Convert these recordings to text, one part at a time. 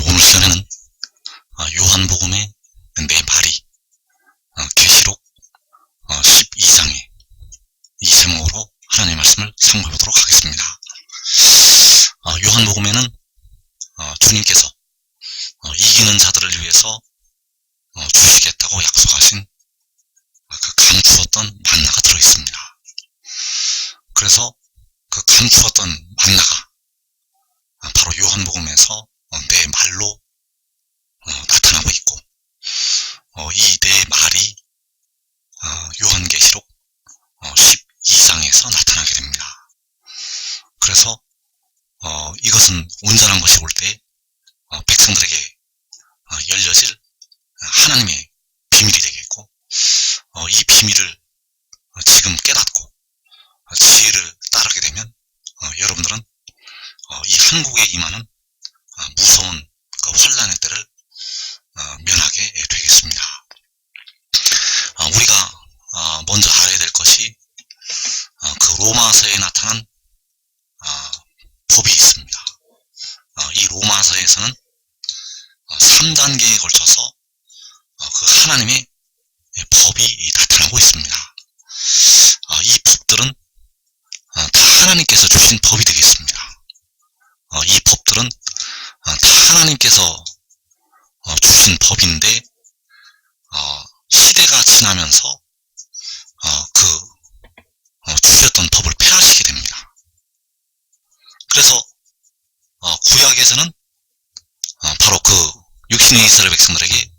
오늘 시간에는 요한복음의 네 마리 계시록 12장의 이 제목으로 하나님의 말씀을 상고해 보도록 하겠습니다. 요한복음에는 주님께서 이기는 자들을 위해서 주시겠다고 약속하신 그 감추었던 만나가 들어있습니다. 그래서 그 감추었던 만나가 바로 요한복음에서 네 말로 나타나고 있고, 이 네 말이 요한계시록 12장에서 나타나게 됩니다. 그래서 이것은 온전한 것이 올 때 백성들에게 열려질 하나님의 비밀이 되겠고, 이 비밀을 지금 깨닫고 지혜를 따르게 되면 여러분들은 이 한국에 임하는 무서운 그 환난의 때를 면하게 되겠습니다. 우리가 먼저 알아야 될 것이 그 로마서에 나타난 법이 있습니다. 이 로마서에서는 3단계에 걸쳐서 그 하나님의 법이 나타나고 있습니다. 이 법들은 다 하나님께서 주신 법이 되겠습니다. 이 법들은 다 하나님께서 주신 법인데, 시대가 지나면서 주셨던 법을 폐하시게 됩니다. 그래서 구약에서는 바로 그 육신의 이스라엘 백성들에게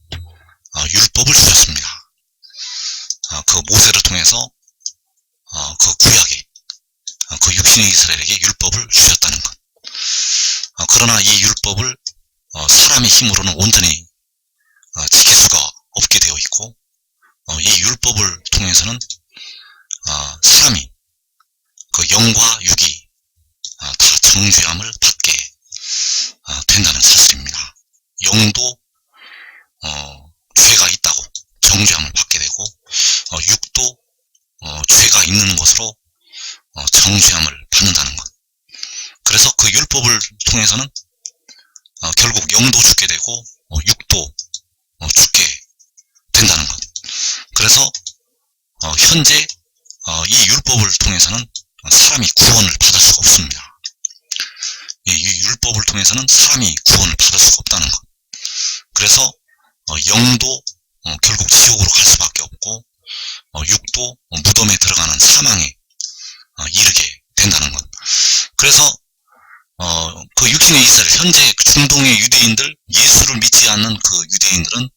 율법을 주셨습니다. 그 모세를 통해서 그 구약에 그 육신의 이스라엘에게 율법을 주셨다는 것. 그러나 이 율법을 사람의 힘으로는 온전히 지킬 수가 없게 되어 있고, 이 율법을 통해서는 사람이 그 영과 육이 다 정죄함을 받게 된다는 사실입니다. 영도 죄가 있다고 정죄함을 받게 되고, 육도 죄가 있는 것으로 정죄함을 받는다는 것. 그래서 그 율법을 통해서는 결국 영도 죽게 되고 육도 죽게 된다는 것. 그래서 현재 이 율법을 통해서는 사람이 구원을 받을 수가 없습니다. 이 율법을 통해서는 사람이 구원을 받을 수가 없다는 것. 그래서 영도 결국 지옥으로 갈 수밖에 없고, 육도 무덤에 들어가는 사망에 이르게 된다는 것. 그래서 그 육신의 이스라엘, 현재 중동의 유대인들, 예수를 믿지 않는 그 유대인들은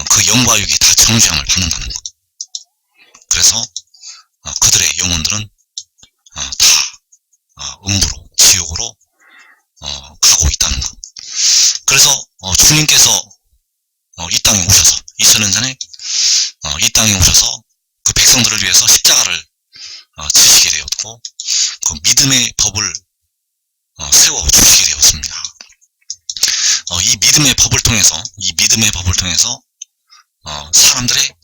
그 영과 육이 다 정죄함을 받는다는 것. 그래서 그들의 영혼들은 다 음부로, 지옥으로 가고 있다는 것. 그래서 주님께서 이 땅에 오셔서 2000년 전에 이 땅에 오셔서 그 백성들을 위해서 십자가를 지시게 되었고, 그 믿음의 법을 세워 주시게 되었습니다. 이 믿음의 법을 통해서 사람들의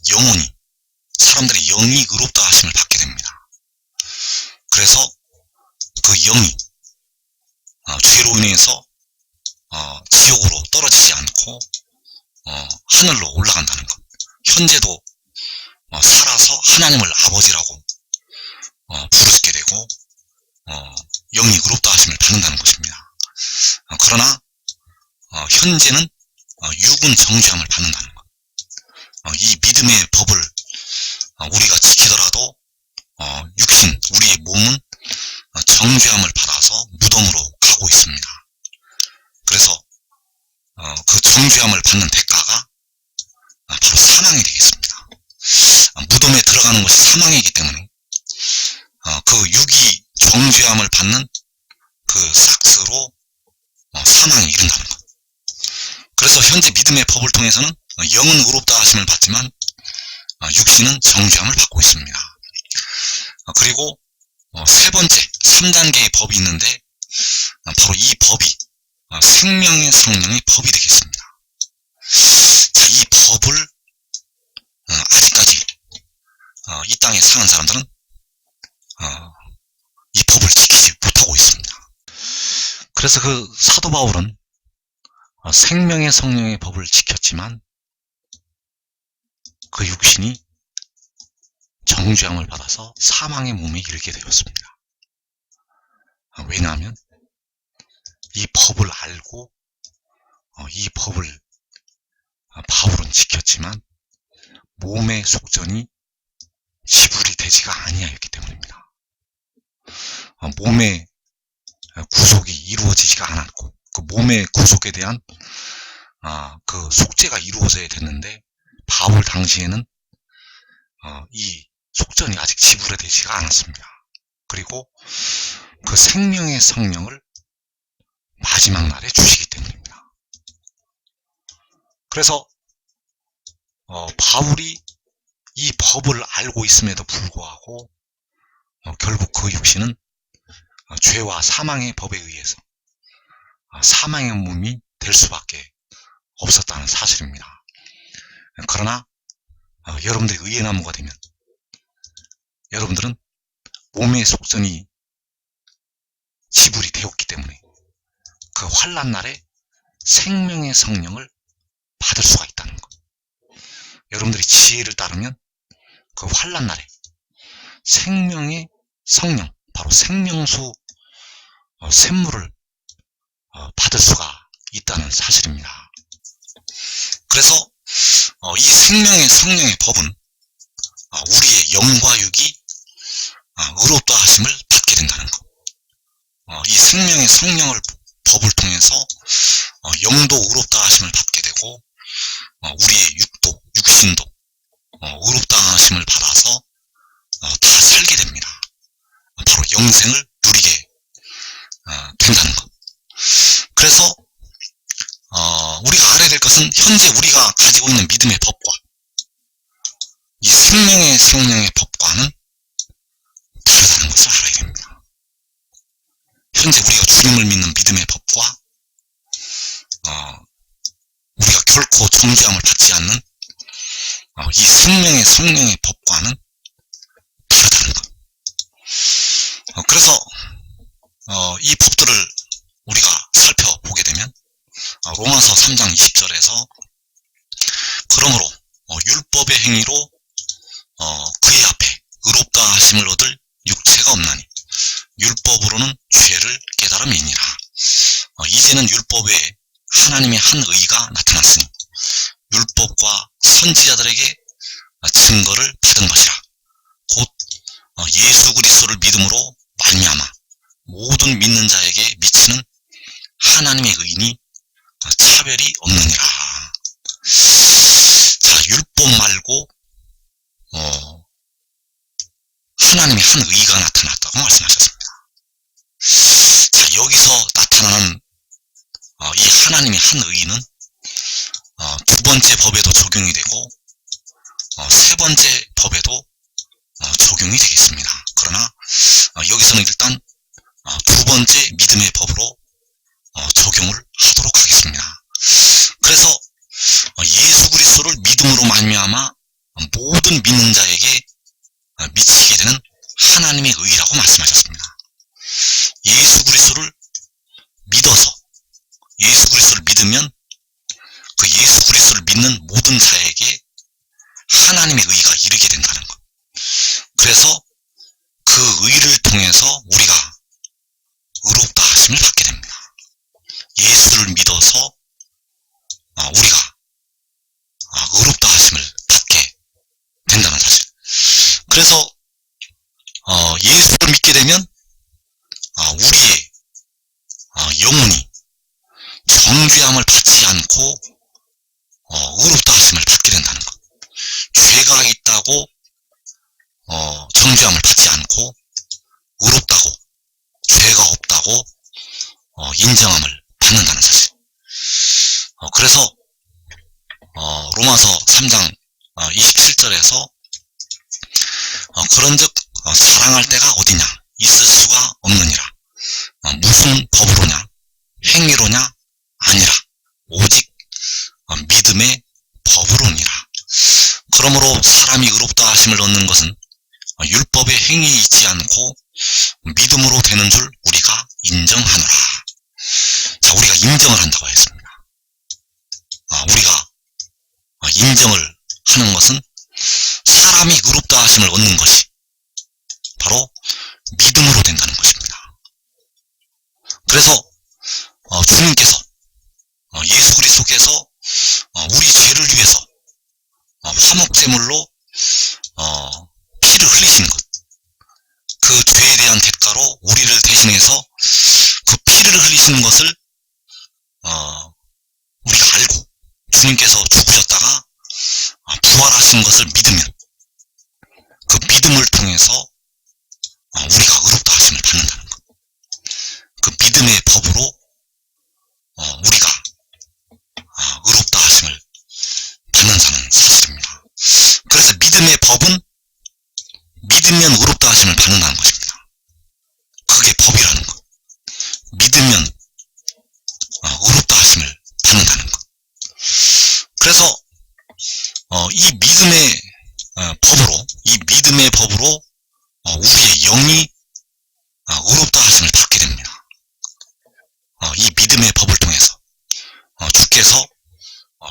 영이 의롭다 하심을 받게 됩니다. 그래서 그 영이 죄로 인해서 지옥으로 떨어지지 않고 하늘로 올라간다는 것. 현재도 살아서 하나님을 아버지라고 부르게 되고 영이 의롭다 하심을 받는다는 것입니다. 그러나 현재는 육은 정죄함을 받는다는 것. 이 믿음의 법을 우리가 지키더라도 육신, 우리의 몸은 정죄함을 받아서 무덤으로 가고 있습니다. 그래서 그 정죄함을 받는 대가가 바로 사망이 되겠습니다. 무덤에 들어가는 것이 사망이기 때문에 그 육이 정죄함을 받는 그 삭스로 사망에 이른다는 것. 그래서 현재 믿음의 법을 통해서는 영은 의롭다 하심을 받지만 육신은 정죄함을 받고 있습니다. 그리고 세 번째 3단계의 법이 있는데, 바로 이 법이 생명의 성령의 법이 되겠습니다. 자, 이 법을 아직까지 이 땅에 사는 사람들은 이 법을 지키지 못하고 있습니다. 그래서 그 사도 바울은 생명의 성령의 법을 지켰지만 그 육신이 정죄함을 받아서 사망의 몸에 이르게 되었습니다. 왜냐하면 이 법을 알고 이 법을 바울은 지켰지만 몸의 속전이 지불이 되지가 아니하였기 때문입니다. 몸의 구속이 이루어지지가 않았고 그 몸의 구속에 대한 그 속죄가 이루어져야 됐는데 바울 당시에는 이 속전이 아직 지불이 되지가 않았습니다. 그리고 그 생명의 성령을 마지막 날에 주시기 때문입니다. 그래서 바울이 이 법을 알고 있음에도 불구하고 결국 그 육신은 죄와 사망의 법에 의해서 사망의 몸이 될 수밖에 없었다는 사실입니다. 그러나 여러분들이 의의 나무가 되면 여러분들은 몸의 속전이 지불이 되었기 때문에 그 환난 날에 생명의 성령을 받을 수가 있다는 것. 여러분들이 지혜를 따르면 그 환난 날에 생명의 성령, 바로 생명수 샘물을 받을 수가 있다는 사실입니다. 그래서 이 생명의 성령의 법은 우리의 영과 육이 의롭다 하심을 받게 된다는 것. 이 생명의 성령을 법을 통해서 영도 의롭다 하심을 받게 되고 우리의 육도, 육신도 의롭다 하심을 받아서 다 살게 됩니다. 바로 영생을 누리게 된다는 것. 그래서 우리가 알아야 될 것은 현재 우리가 가지고 있는 믿음의 법과 이 생명의 성령의 법과는 다르다는 것을 알아야 됩니다. 현재 우리가 주님을 믿는 믿음의 법과 우리가 결코 정죄함을 받지 않는 이 생명의 성령의 법과는 다르다는 것. 그래서 이 법들을 우리가 살펴보게 되면 로마서 3장 20절에서 그러므로 율법의 행위로 그의 앞에 의롭다 하심을 얻을 육체가 없나니 율법으로는 죄를 깨달음이니라. 이제는 율법 외에 하나님의 한 의가 나타났으니 율법과 선지자들에게 증거를 받은 것이라. 곧 예수 그리스도를 믿음으로 말미암아 모든 믿는 자에게 미치는 하나님의 의인이 차별이 없느니라. 자, 율법 말고 하나님의 한 의가 나타났다고 말씀하셨습니다. 자, 여기서 나타나는 이 하나님의 한 의는 두 번째 법에도 적용이 되고 세 번째 법에도 적용이 되겠습니다. 그러나 여기서는 일단 두 번째 믿음의 법으로 적용을 하도록 하겠습니다. 그래서 예수 그리스도를 믿음으로 말미암아 모든 믿는 자에게 미치게 되는 하나님의 의라고 말씀하셨습니다. 예수 그리스도를 믿어서 예수 그리스도를 믿으면 그 예수 그리스도를 믿는 모든 자에게 하나님의 의가 이르게 된다는 것. 그래서 그 의를 통해서 우리가 의롭다 하심을 받게 됩니다. 예수를 믿어서 우리가 의롭다 하심을 받게 된다는 사실. 그래서 예수를 믿게 되면 우리의 영혼이 정죄함을 받지 않고 의롭다 하심을 받게 된다는 것. 죄가 있다고 정죄함을 받지 않고 의롭다고 죄가 없다고 인정함을 받는다는 사실. 그래서 로마서 3장 27절에서 그런즉 사랑할 때가 어디냐 있을 수가 없느니라. 무슨 법으로냐 행위로냐 아니라 오직 믿음의 법으로니라. 그러므로 사람이 의롭다 하심을 얻는 것은 율법의 행위에 있지 않고 믿음으로 되는 줄 우리가 인정하노라. 자, 우리가 인정을 한다고 했습니다. 우리가 인정을 하는 것은 사람이 의롭다 하심을 얻는 것이 바로 믿음으로 된다는 것입니다. 그래서 주님께서 예수 그리스도께서 우리 죄를 위해서 화목제물로 피를 흘리신 것, 그 죄에 대한 대가로 우리를 대신해서 그 피를 흘리시는 것을 우리가 알고 주님께서 죽으셨다가 부활하신 것을 믿으면 그 믿음을 통해서 우리가 의롭다 하심을 받는다는 것, 그 믿음의 법으로 우리가 의롭다 하심을 받는다는 사실입니다. 그래서 믿음의 법은 믿으면 의롭다 하심을 받는다는 것입니다. 그게 법이라는 것. 믿으면 의롭다 하심을 받는다는 것. 그래서 이 믿음의 법으로 우리의 영이 의롭다 하심을 받게 됩니다. 이 믿음의 법을 통해서 주께서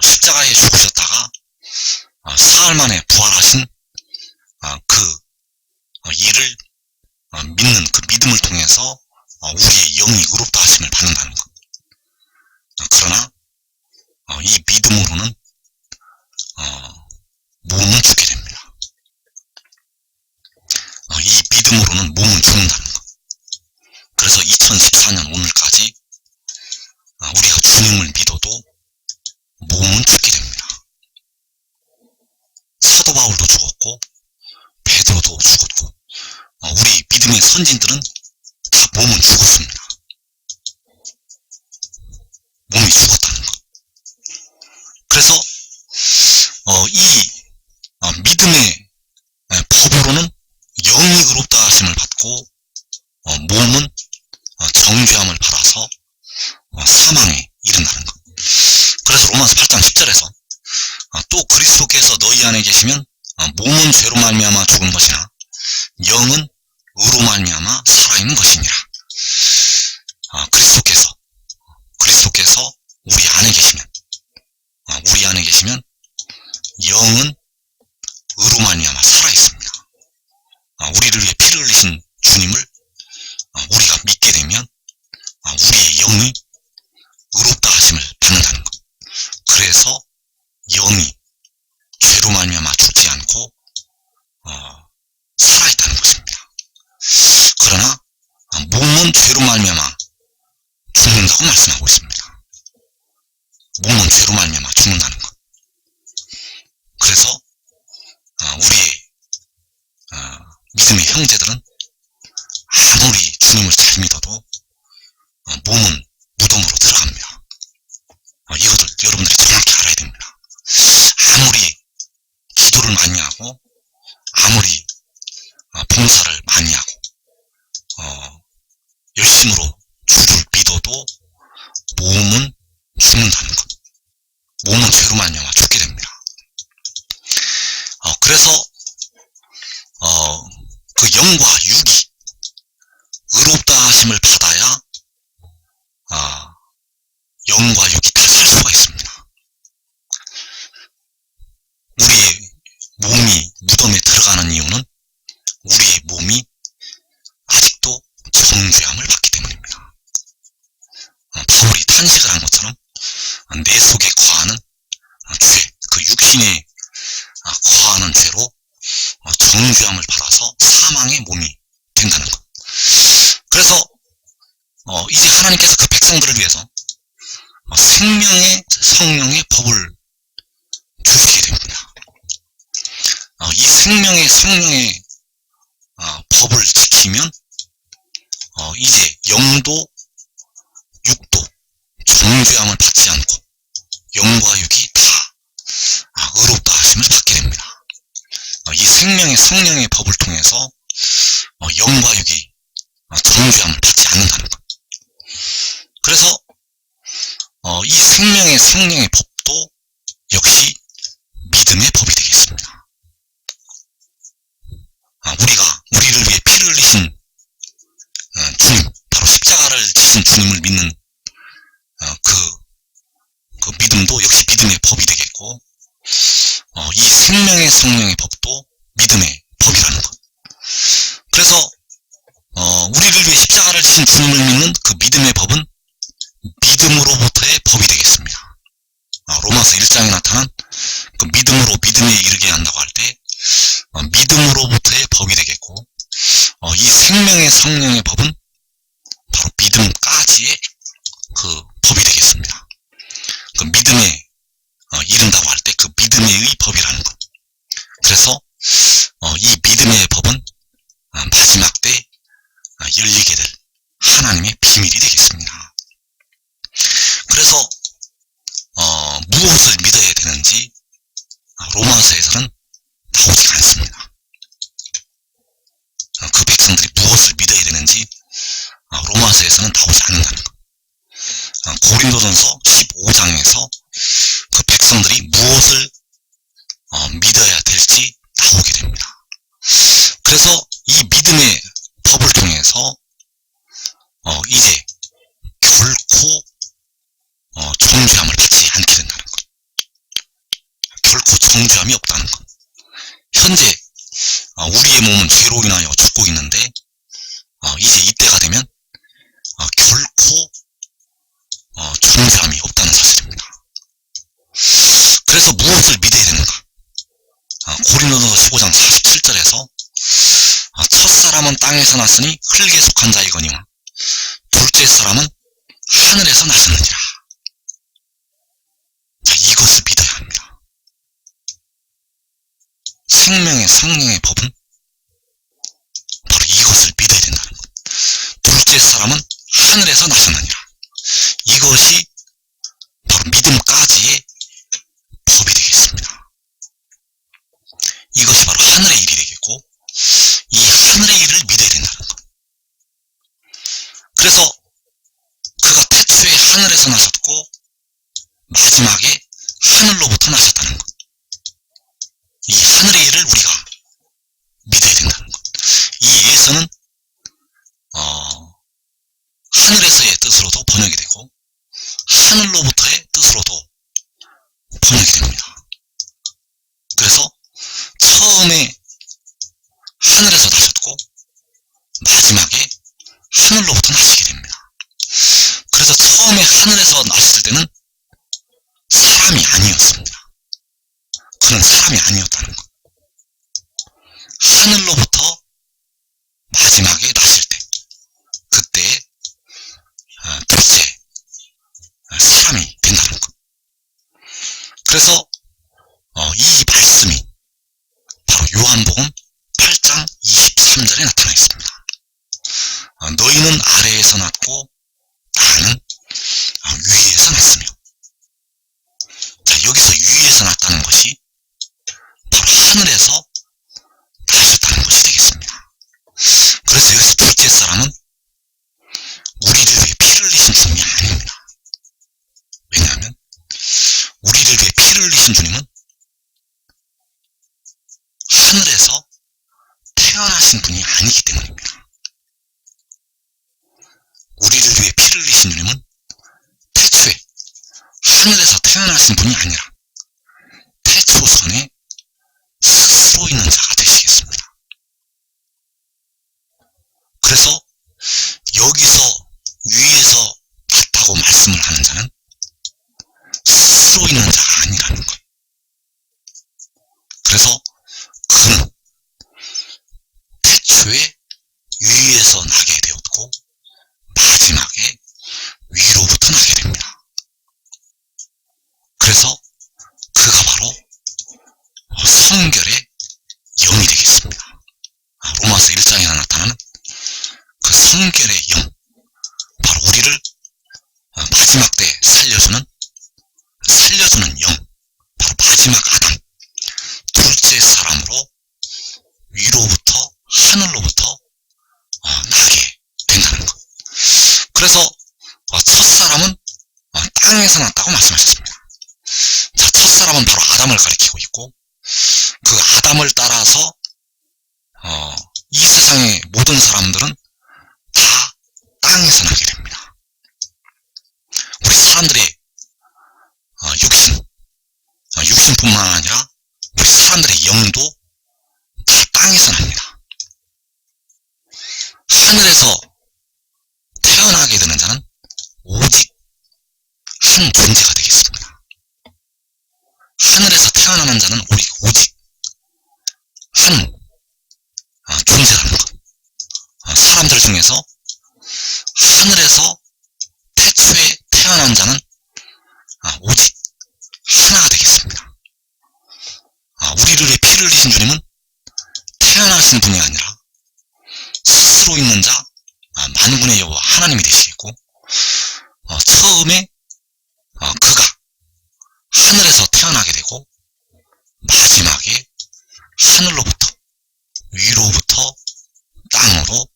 십자가에 죽으셨다가 사흘 만에 부활하신 그 일을 믿는 그 믿음을 통해서 우리의 영이 의롭다 하심을 받는다는 것. 그러나 이 믿음으로는 몸은 죽게 됩니다. 이 믿음으로는 몸은 죽는다는 것. 그래서 2014년 오늘까지 우리가 주님을 믿어도 몸은 죽게 됩니다. 사도 바울도 죽었고 베드로도 죽었고 우리 믿음의 선진들은 다 몸은 죽었습니다. 몸이 죽었다는 것. 그래서 이 믿음의 법으로는 영이 의롭다 하심을 받고 몸은 정죄함을 받아서 사망에 이른다는 것. 그래서 로마서 8장 10절에서 또 그리스도께서 너희 안에 계시면 몸은 죄로 말미암아 죽은 것이나 영은 의로 말미암아 살아있는 것이니라. 그리스도께서 우리 안에 계시면 영은 의로 말미암아 살아있습니다. 우리를 위해 피를 흘리신 주님을 우리가 믿게 되면 우리의 영이 의롭다 하심을 받는다는 것. 그래서 영이 죄로 말미암아 죽지 않고 살아있다는 것입니다. 그러나 몸은 죄로 말미암아 죽는다고 말씀하고 있습니다. 몸은 죄로 말미암아 죽는다는 것. 그래서 우리의 믿음의 형제들은 아무리 주님을 잘 믿어도 몸은 무덤으로 들어갑니다. 이것을 여러분들이 정확히 알아야 됩니다. 아무리 기도를 많이 하고 아무리 봉사를 많이 하고 열심으로 주를 믿어도 몸은 죽는다는 것. 몸은 죄로 말미암아 죽게 됩니다. 그래서 그 영과 육이 의롭다 하심을 받아야 영과 육이 다 살 수가 있습니다. 우리의 몸이 무덤에 들어가는 이유는 우리의 몸이 아직도 정죄함을 받기 때문입니다. 바울이 탄식을 한 것처럼 내 속에 거하는 죄, 그 육신에 거하는 죄로 정죄함을 받아서 사망의 몸이 된다는 것. 그래서 이제 하나님께서 그 백성들을 위해서 생명의 성령의 법을 주시게 됩니다. 이 생명의 성령의 법을 지키면 이제 영도 육도 정죄함을 받지 않고 영과 육이 다 의롭다 하심을 받게 됩니다. 이 생명의 성령의 법을 통해서 영과 육이 정죄함을 받지 않는다는 것. 그래서 이 생명의 성령의 법도 역시 믿음의 법이 되겠습니다. 우리를 위해 피를 흘리신 주님, 바로 십자가를 지신 주님을 믿는 믿음도 역시 믿음의 법이 되겠고, 이 생명의 성령의 법도 믿음의 법이라는 것. 그래서 우리를 위해 십자가를 지신 주님을 믿는 그 믿음의 법은 믿음으로부터의 법이 되겠습니다. 로마서 1장에 나타난 그 믿음으로 믿음에 이르게 한다고 할 때 믿음으로부터의 법이 되겠고, 이 생명의 성령의 법은 바로 믿음까지의 그 법이 되겠습니다. 그 믿음에 이른다고 할 때 그 믿음의 법이라는 것. 그래서 이 믿음의 법은 마지막 때 열리게 될 하나님의 비밀이 되겠습니다. 그래서 무엇을 믿어야 되는지 로마서에서는 나오지 않습니다. 그 백성들이 무엇을 믿어야 되는지 로마서에서는 나오지 않는다는 것. 고린도전서 15장에서 그 백성들이 무엇을 믿어야 될지 나오게 됩니다. 그래서 이 믿음의 법을 통해서 이제 결코 정죄함을 받지 않게 된다는 것. 결코 정죄함이 없다는 것. 현재 우리의 몸은 죄로 인하여 죽고 있는데 이제 이때가 되면 결코 정죄함이 없다는 사실입니다. 그래서 무엇을 믿어야 되는가? 고린도전서 15장 47절에서 첫사람은 땅에서 났으니 흙에 속한 자이거니와 둘째 사람은 하늘에서 나셨느니라. 자, 이것을 믿어야 합니다. 생명의 성령의 법은 바로 이것을 믿어야 된다는 것. 둘째 사람은 하늘에서 나셨느니라. 이것이 바로 믿음까지의 법이 되겠습니다. 이것이 바로 하늘의 일이 되겠고, 이 하늘의 일을 믿어야 된다는 것. 그래서 그가 태초에 하늘에서 나셨고 마지막에 하늘로부터 나셨다는 것. 이 하늘의 일을 우리가 믿어야 된다는 것. 이 예서는 하늘에서의 뜻으로도 번역이 되고 하늘로부터의 뜻으로도 번역이 됩니다. 그래서 처음에 하늘에서 나셨고 마지막에 하늘로부터 나시게 됩니다. 그래서 처음에 하늘에서 나셨을 때는 사람이 아니었습니다. 그는 사람이 아니었다는 것. 하늘로부터 마지막에 나실 때, 그때 둘째 사람이 된다는 것. 그래서 이 말씀이 바로 요한복음 8장 23절에 나타나 있습니다. 너희는 아래에서 났고 나는 위에서 났으며. 자, 여기서 위에서 났다는 것이 바로 하늘에서 나셨다는 것이 되겠습니다. 그래서 여기서 둘째 사람은 우리를 위해 피를 흘리신 주님이 아닙니다. 왜냐하면 우리를 위해 피를 흘리신 주님은 하늘에서 태어나신 분이 아니기 때문입니다. 우리를 위해 피를 흘리신 주님은 태초에 하늘에서 태어나신 분이 아니라 태초선에 스스로 있는 자가 되시겠습니다. 그래서 여기서 위에서 났다고 말씀을 하는 자는 스스로 있는 자가 아니라는 것. 그래서 그는 태초에 위에서 나게 되었고 마지막에 위로부터 나게 됩니다. 그래서 그가 바로 성결의 영이 되겠습니다. 로마서 1장에 나타나는 그 성결의 영, 바로 우리를 마지막 때 살려주는 영, 바로 마지막 아담, 둘째 사람으로 위로부터 하늘로부터 나게 된다는 것. 그래서 첫 사람은 땅에서 났다고 말씀하셨습니다. 자, 첫 사람은 바로 아담을 가리키고 있고, 그 아담을 따라서 이 세상의 모든 사람들은 다 땅에서 나게 됩니다. 우리 사람들의 육신뿐만 아니라 우리 사람들의 영도 다 땅에서 납니다. 하늘에서 태어나게 되는 자는 오직 한 존재가 되겠습니다. 하늘에서 태어나는 자는 오직 한 존재라는 것. 사람들 중에서 하늘에서 태초에 태어난 자는 오직 하나가 되겠습니다. 우리를 피를 흘리신 주님은 태어나신 분이 아니라 스스로 있는 자 만군의 여호와 하나님이 되시겠고, 처음에 그가 하늘에서 태어나게 되고 마지막에 하늘로부터 위로부터 땅으로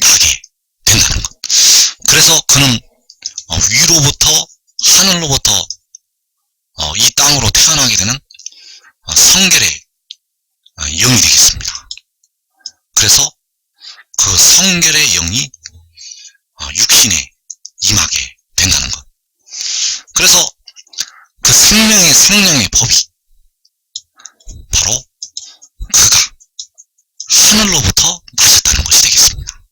나게 된다는 것. 그래서 그는 위로부터 하늘로부터 이 땅으로 태어나게 되는 성결의 영이 되겠습니다. 그래서 그 성결의 영이 육신에 임하게 된다는 것. 그래서 그 생명의 성령의 법이 바로 그가 하늘로부터 나셨다는 것이 되겠습니다.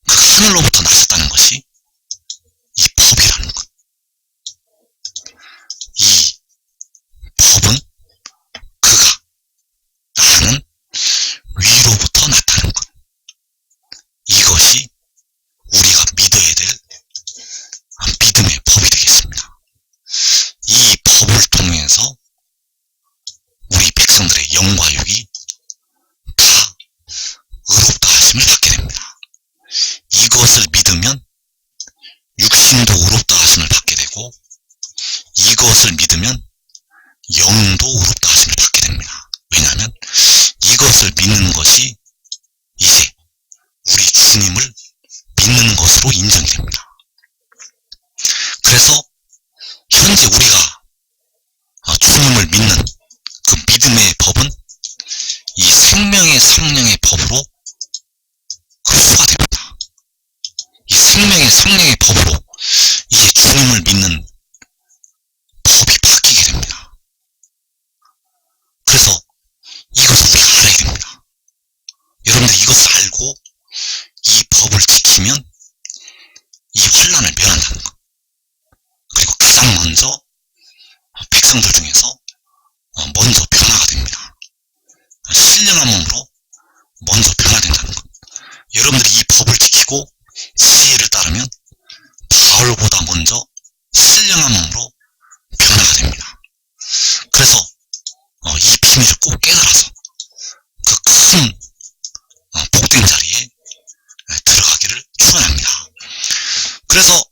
그가 하늘로부터 나셨다는 것이 이 법이라는 것. 이 법은 그가 나는 위로부터 났다는 것. 이것이 우리가 믿어야 될 믿음의 법이 되겠습니다. 이 법을 통해서 우리 백성들의 영과 육이 다 의롭다 하심을 받게 됩니다. 이것을 믿으면 육신도 의롭다 하심을 받게 되고, 이것을 믿으면 영도 의롭다 하심을 받게 됩니다. 왜냐하면 이것을 믿는 것이 이제 우리 주님을 믿는 것으로 인정이 됩니다. 그래서 현재 우리가 주님을 믿는 그 믿음의 법은 이 생명의 성령의 법으로 흡수가 됩니다. 이 생명의 성령의 법으로 이제 주님을 믿는 법이 바뀌게 됩니다. 그래서 이것을 우리가 알아야 됩니다. 여러분들 이것을 알고 이 법을 지키면 이 환난을 면한다는 것. 그리고 가장 먼저 백성들 중에서 먼저 변화가 됩니다. 신령한 몸으로 먼저 변화된다는 것. 여러분들이 이 법을 지키고 지혜를 따르면 바울보다 먼저 신령한 몸으로 변화가 됩니다. 그래서 이 비밀을 꼭 깨달아서 그 큰 복된 자리에 들어가기를 축원합니다. 그래서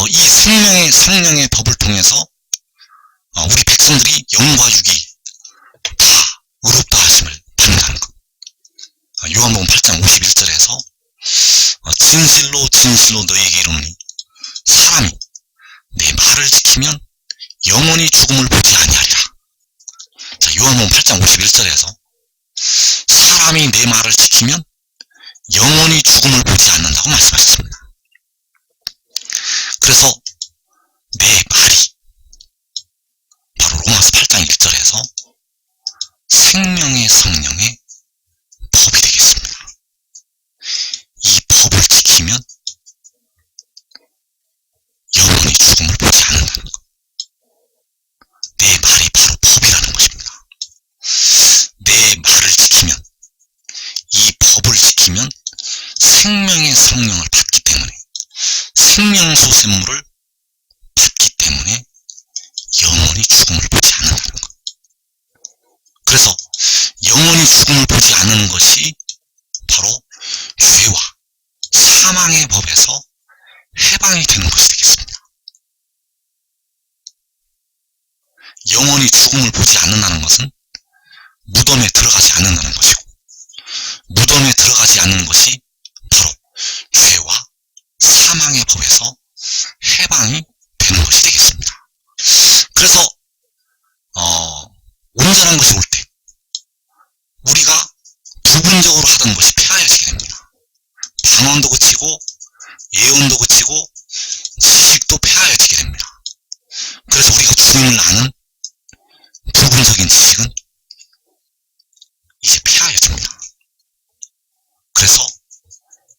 이 생명의 성령의 법을 통해서 우리 백성들이 영과 육이 다 의롭다 하심을 받는다는 것. 요한복음 8장 51절에서 진실로 진실로 너희에게 이르노니 사람이 내 말을 지키면 영원히 죽음을 보지 아니하리라. 자, 요한복음 8장 51절에서 사람이 내 말을 지키면 영원히 죽음을 보지 않는다고 말씀하셨습니다. 그래서 내 말이 바로 로마서 8장 1절에서 생명의 성령의 법이 되겠습니다. 이 법을 지키면 영원히 죽음을 보지 않는다는 것. 내 말이 바로 법이라는 것입니다. 내 말을 지키면, 이 법을 지키면 생명의 성령을 받기 때문에, 생명수 샘물을 받기 때문에 영원히 죽음을 보지 않는다는 것. 그래서 영원히 죽음을 보지 않는 것이 바로 죄와 사망의 법에서 해방이 되는 것이 되겠습니다. 영원히 죽음을 보지 않는다는 것은 무덤에 들어가지 않는다는 것이고, 무덤에 들어가지 않는 것이 바로 죄와 사망의 법에서 해방이 되는 것이 되겠습니다. 그래서 온전한 것이 올 때 우리가 부분적으로 하던 것이 폐하여지게 됩니다. 방언도 그치고 예언도 그치고 지식도 폐하여지게 됩니다. 그래서 우리가 주님을 주님을 아는 부분적인 지식은 이제 폐하여집니다. 그래서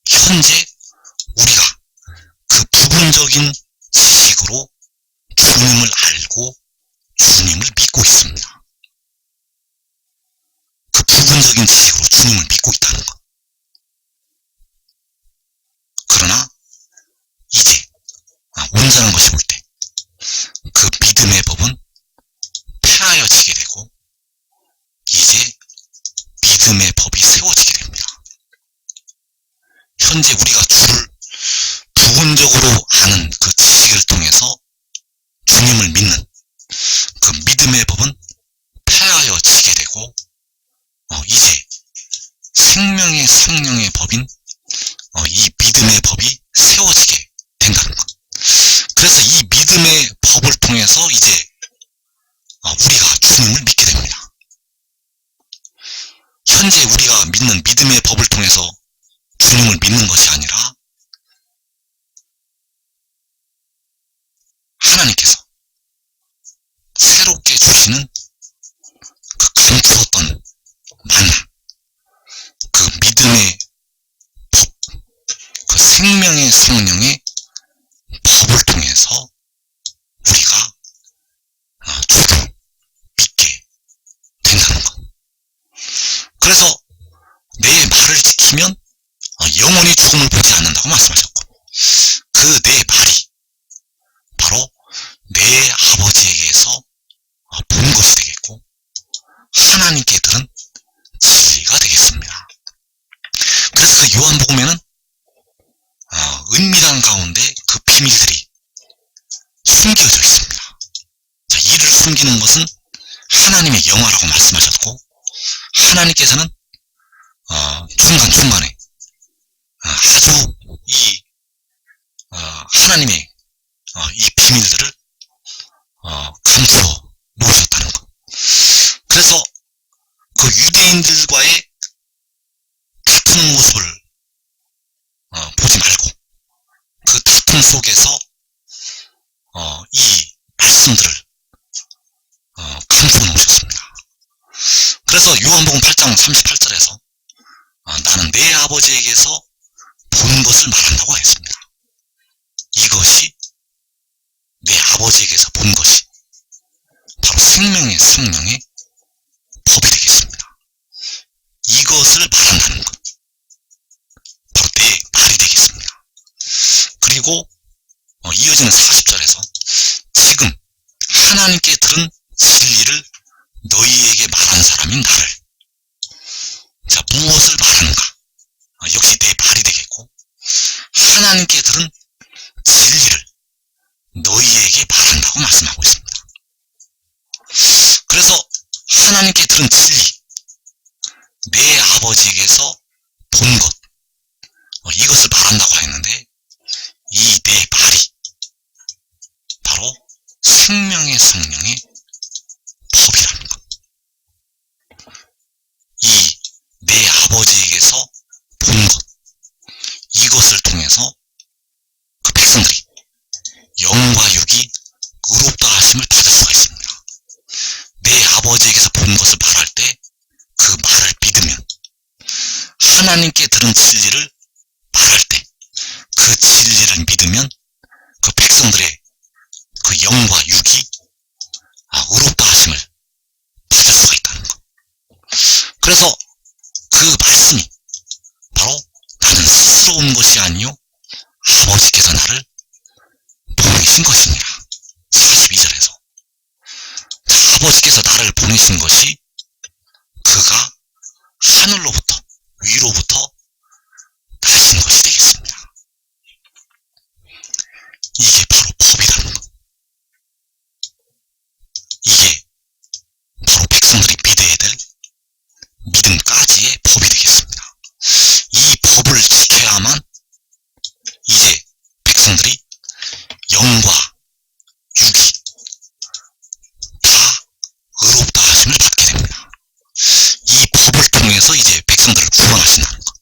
현재 우리가 그 부분적인 지식으로 주님을 알고 주님을 믿고 있습니다. 그 부분적인 지식으로 주님을 믿고 있다는 것. 그러나 이제 온전한 것이 올 때 그 믿음의 법은 폐하여지게 되고 이제 믿음의 법이 세워지게 됩니다. 현재 우리가 주를 부분적으로 아는 그 지식을 통해서 주님을 믿는 그 믿음의 법은 폐하여지게 되고 이제 생명의 성령의 법인 이 믿음의 법이 세워지게 된다는 것. 그래서 이 믿음의 법을 통해서 이제 우리가 주님을 믿게 됩니다. 현재 우리가 믿는 믿음의 법을 통해서 주님을 믿는 것이 아니라 하나님께서 새롭게 주시는 그 감추었던 만나, 그 믿음의 법, 그 생명의 성령의 법을 통해서 우리가 주를 믿게 된다는 것. 그래서 내 말을 지키면 영원히 죽음을 보지 않는다고 말씀하셨고, 그 내 말이 바로 내 아버지에게서 본 것이 되겠고 하나님께 들은 진리가 되겠습니다. 그래서 그 요한복음에는 은밀한 가운데 그 비밀들이 숨겨져 있습니다. 자, 이를 숨기는 것은 하나님의 영화라고 말씀하셨고, 하나님께서는 중간중간에 아주 이 하나님의 이 비밀들을 감추어 놓으셨다는 것. 그래서 그 유대인들과의 다툼 모습을 보지 말고 그 다툼 속에서 이 말씀들을 감추어 놓으셨습니다. 그래서 요한복음 8장 38절에서 나는 내 아버지에게서 본 것을 말한다고 했습니다. 이것이 내 아버지에게서 본 것이 바로 생명의 성령의 법이 되겠습니다. 이것을 말한다는 것, 바로 내 말이 되겠습니다. 그리고 이어지는 40절에서 지금 하나님께 들은 진리를 너희에게 말한 사람인 나를. 자, 무엇을 말하는가? 역시 내 말이 되겠고, 하나님께 들은 진리를 너희에게 말한다고 말씀하고 있습니다. 그래서 하나님께 들은 진리, 내 아버지에게서 본 것, 이것을 말한다고 했는데, 이 내 말이 바로 생명의 성령의 법이라는 것. 이 내 아버지에게서 본 것, 이것을 통해서 그 백성들이 영과 육이 의롭다 하심을 받을 수가 있습니다. 내 아버지에게서 본 것을 말할 때 그 말을 믿으면, 하나님께 들은 진리를 말할 때 그 진리를 믿으면 그 백성들의 그 영과 육이 의롭다 하심을 받을 수가 있다는 것. 그래서 그 말씀이 바로 나는 스스로 온 것이 아니요 아버지께서 나를 보내신 것입니다. 42절에서 아버지께서 나를 보내신 것이 그가 하늘로부터 위로부터 나신 것이 되겠습니다. 이게 바로 법이라는 것. 이게 바로 백성들이 믿어야 될 믿음까지의 법이 되겠습니다. 이 법을 지켜야만 이제 백성들이 영과 육이 다 의롭다 하심을 받게 됩니다. 이 법을 통해서 이제 백성들을 구원하신다는 것.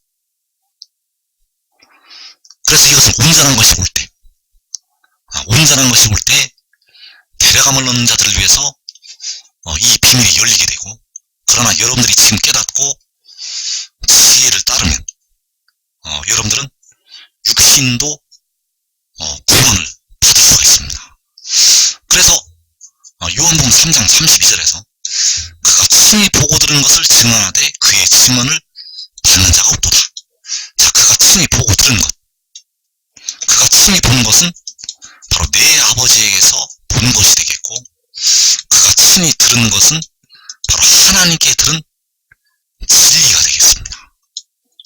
그래서 이것은 온전한 것이 올 때, 온전한 것이 올 때 데려가 마음을 얻는 자들을 위해서 이 비밀이 열리게 되고, 그러나 여러분들이 지금 깨닫고 진리를 따르면 여러분들은 육신도 구원을 받을 수가 있습니다. 그래서 요한복음 3장 32절에서 그가 친히 보고 들은 것을 증언하되 그의 증언을 받는 자가 없도다. 자, 그가 친히 보고 들은 것, 그가 친히 본 것은 바로 내 아버지에게서 본 것이 되겠고, 그가 친히 들은 것은 바로 하나님께 들은 진리가 되겠습니다.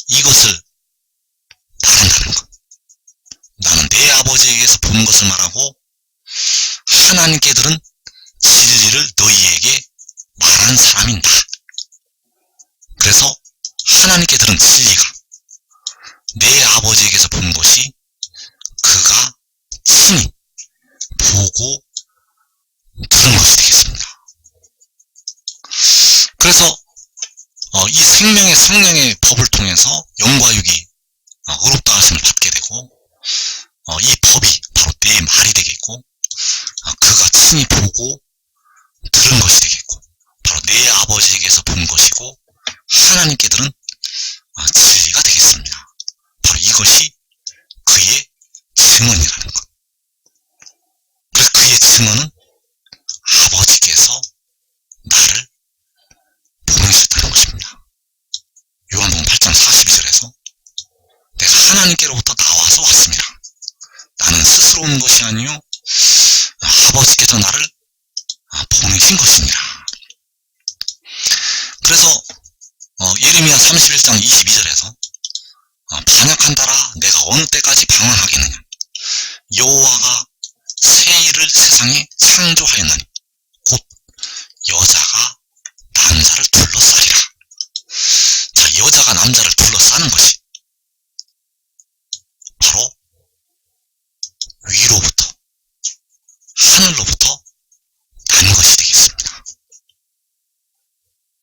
이것을 말한다는 것. 나는 내 아버지에게서 본 것을 말하고 하나님께 들은 진리를 너희에게 말하는 사람이다. 그래서 하나님께 들은 진리가 내 아버지에게서 본 것이 그가 친히 보고 들은 것이 되겠습니다. 그래서 이 생명의 성령의 법을 통해서 영과 육이 의롭다 하심을 받게 되고, 이 법이 바로 내 말이 되겠고, 그가 친히 보고 들은 것이 되겠고, 바로 내 아버지에게서 본 것이고 하나님께 들은 진리가 되겠습니다. 바로 이것이 그의 증언이라는 것. 그래서 그의 증언은 아버지께서 나를 보내셨다는 것입니다. 요한복음 8장 42절에서 내가 하나님께로부터 나와서 왔습니다. 나는 스스로 온 것이 아니요 아버지께서 나를 보내신 것입니다. 그래서 예레미야 31장 22절에서 반역한다라 내가 어느 때까지 방황하겠느냐, 여호와가 새 일을 세상에 창조하였나니 곧 여자가 남자를 둘러싸리라. 자, 여자가 남자를 둘러싸는 것이 바로 위로부터 하늘로부터 난 것이 되겠습니다.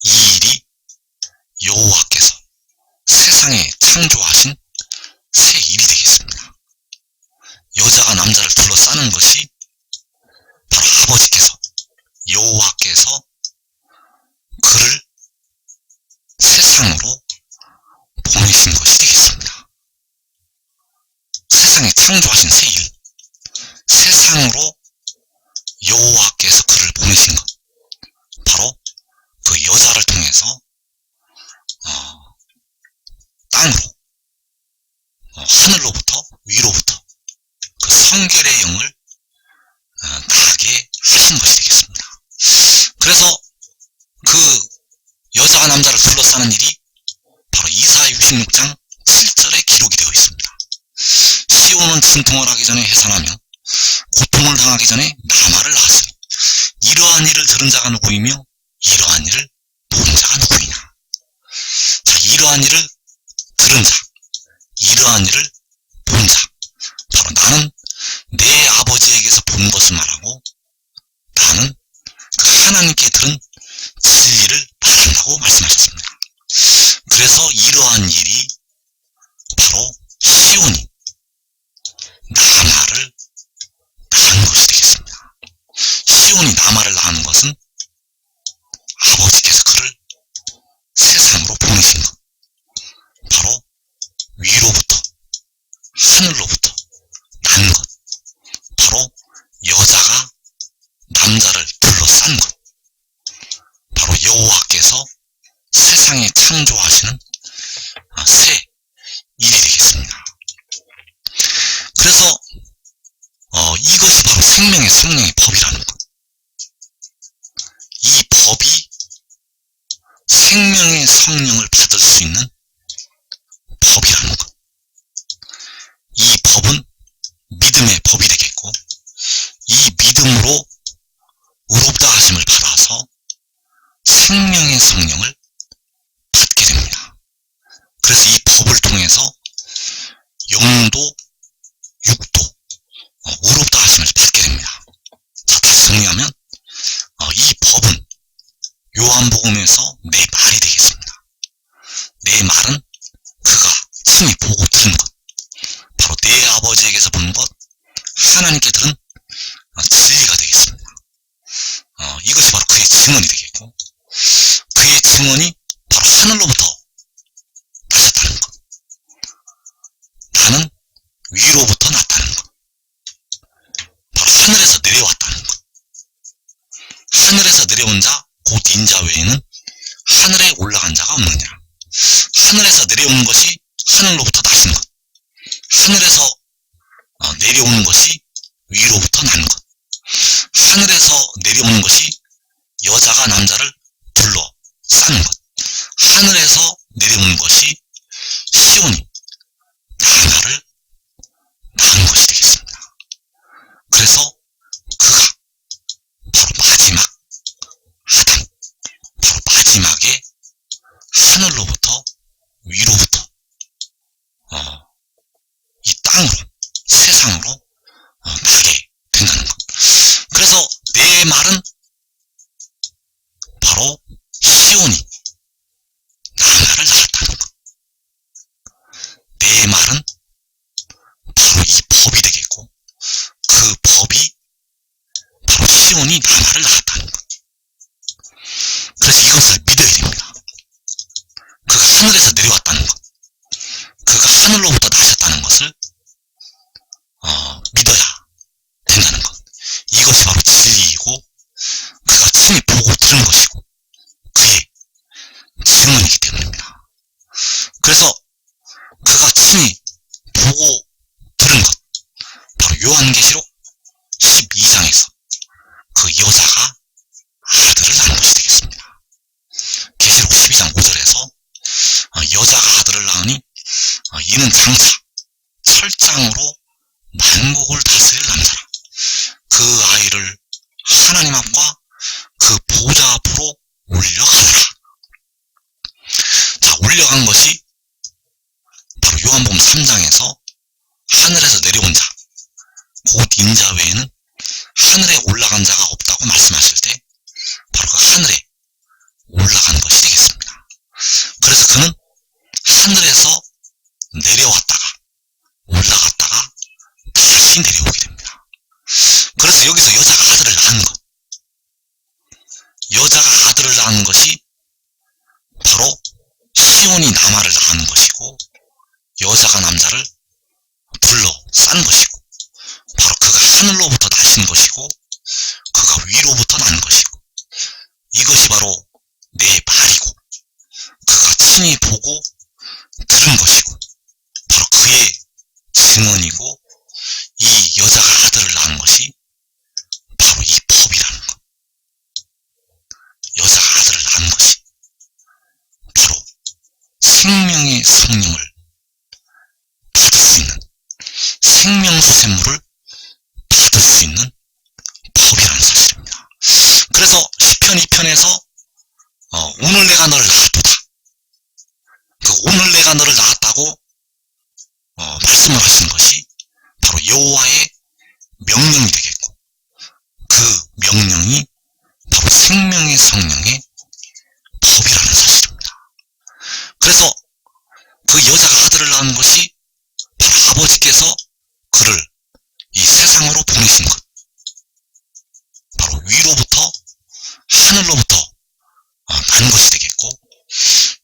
이 일이 여호와께서 세상에 창조하신 새 일이 되겠습니다. 여자가 남자를 둘러싸는 것이 바로 아버지께서, 여호와께서 그를 세상으로 보내신 것이 되겠습니다. 세상에 창조하신 새 일, 세상으로 여호와께서 그를 보내신 것, 바로 그 여자를 통해서 땅으로, 하늘로부터 위로부터 그 성결의 영을 나게 하신 것이 되겠습니다. 그래서 그 여자가 남자를 둘러싸는 일이 바로 이사야 66장 7절에 기록이 되어 있습니다. 시온은 진통을 하기 전에 해산하며 고통을 당하기 전에 나마를 낳았으니 이러한 일을 들은 자가 누구이며 이러한 일을 본 자가 누구이냐. 자, 이러한 일을 들은 자, 이러한 일을 본 자, 바로 나는 내 아버지에게서 본 것을 말하고 나는 그 하나님께 들은 진리를 말한다고 말씀하셨습니다. 그래서 이러한 일이 바로 시온이 나마를 낳은 것이 되겠습니다. 시온이 나마를 낳은 것은 아버지께서 그를 세상으로 보내신 것, 바로 위로부터 하늘로부터 난 것, 바로 여자가 남자를 둘러싼 것, 바로 여호와께서 세상에 창조하시는 새 일이 되겠습니다. 그래서 이것이 바로 생명의 성령의 법이라는 것. 이 법이 생명의 성령을 받을 수 있는 법이라는 것. 이 법은 믿음의 법이 되겠고, 이 믿음으로 의롭다 하심을 받아서 생명의 성령을 받게 됩니다. 그래서 이 법을 통해서 영도 육도 의롭다 하심을 받게 됩니다. 자, 다시 정리하면 이 법은 요한복음에서 내 말이 되겠습니다. 내 말은 그가 친히 보고 들은 것, 바로 내 아버지에게서 본 것, 하나님께 들은 진리가 되겠습니다. 하늘에서 내려왔다는 것. 하늘에서 내려온 자, 곧 인자 외에는 하늘에 올라간 자가 없느냐. 하늘에서 내려오는 것이 하늘로부터 나신 것. 하늘에서 내려오는 것이 위로부터 난 것. 하늘에서 내려오는 것이 여자가 남자를 불러 싸는 것. 하늘에서 내려오는 것이 시온이 나라를 낳은 것이 되겠습니다. 그래서 그가 바로 마지막 아담, 바로 마지막에 하늘로부터 위로부터 이 땅으로, 세상으로 나게 된다는 것. 그래서 내 말은 바로 시온이 나라를 낳았다는 것. 내 말은 바로 이 법이 되겠고, 그 법이 바로 시온이 나라를 낳았다는 것. 그래서 이것을 믿어야 됩니다. 그가 하늘에서 내려왔다는 것, 그가 하늘로부터 나셨다는 것을 믿어야 된다는 것. 이것이 바로 진리이고, 그가 친히 보고 들은 것이고, 그의 증언이기 때문입니다. 그래서 그가 친히 보고 들은 것, 바로 요한계시록 12장에서 그 여자가 아들을 낳은 것이 되겠습니다. 계시록 12장 5절에서 여자가 아들을 낳으니 이는 장차 철장으로 만국을 다스릴 남자라. 그 아이를 하나님 앞과 그 보좌 앞으로 올려가더라. 자, 올려간 것이 바로 요한복음 3장에서 하늘에서 내려온 자, 곧 인자 외에는 하늘에 올라간 자가 없다고 말씀하실 때 바로 그 하늘에 올라간 것이 되겠습니다. 그래서 그는 하늘에서 내려왔다가 올라갔다가 다시 내려오게 됩니다. 그래서 여기서 여자가 아들을 낳은 것, 여자가 아들을 낳은 것이 바로 시온이 남아를 낳은 것이고, 여자가 남자를 불러 싼 것이고, 바로 그가 하늘로부터 나신 것이고, 그가 위로부터 난 것이고, 이것이 바로 내 말이고, 그가 친히 보고 들은 것이고, 바로 그의 증언이고, 이 여자가 아들을 낳은 것이 바로 이 법이라는 것. 여자가 아들을 낳은 것이 바로 생명의 성령을 받을 수 있는, 생명수샘물을 받을 수 있는 법이라는 사실입니다. 그래서 시편 2편에서 오늘 내가 너를 낳았도다, 그 오늘 내가 너를 낳았다고 말씀을 하시는 것이 바로 여호와의 명령이 되겠고, 그 명령이 바로 생명의 성령의 법이라는 사실입니다. 그래서 그 여자가 아들을 낳은 것이 바로 아버지께서 그를 이 세상으로 보내신 것, 바로 위로부터 하늘로부터 난 것이 되겠고,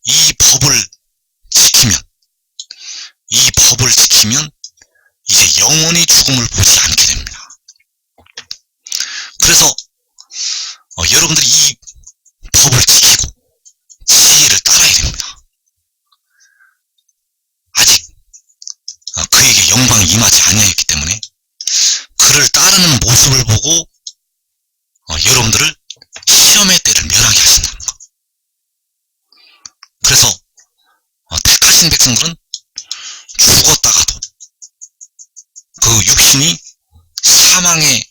이 법을 지키면 이제 영원히 죽음을 보지 않게 됩니다. 그래서 여러분들이 이 법을 지키고 지혜를 따라야 됩니다. 아직 그에게 영광이 임하지 아니하였기 때문에 그를 따르는 모습을 보고 여러분들을 시험의 때를 면하게 하신다는 것. 그래서 택하신 백성들은 죽었다가도 그 육신이 사망의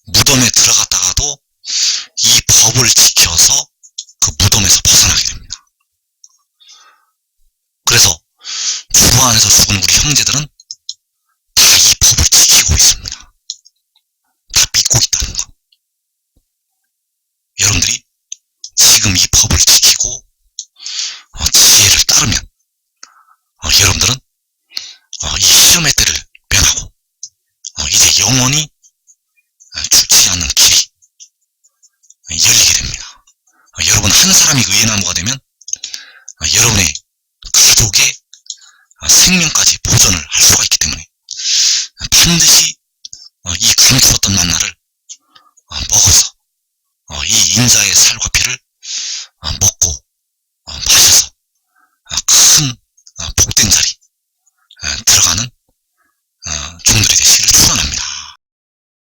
무덤에 들어갔다가도 이 법을 지켜서 그 무덤에서 벗어나게 됩니다. 그래서 주 안에서 죽은 우리 형제들은 다 이 법을 지키고 있습니다. 다 믿고 있다는 것. 여러분들이 지금 이 법을 지키고 지혜를 따르면 여러분들은 이 시험의 때를 면하고 이제 영원히 죽지 않는 길이 열리게 됩니다. 여러분 한 사람이 의의 나무가 되면 여러분의 가족의 생명까지 보존을 할 수가 있기 때문에 반드시 이 감추었던 만나를 먹어서 이 인자의 살과 피를 먹고 마셔서 큰 복된 자리 들어가는 종들이 되시기를 축원합니다.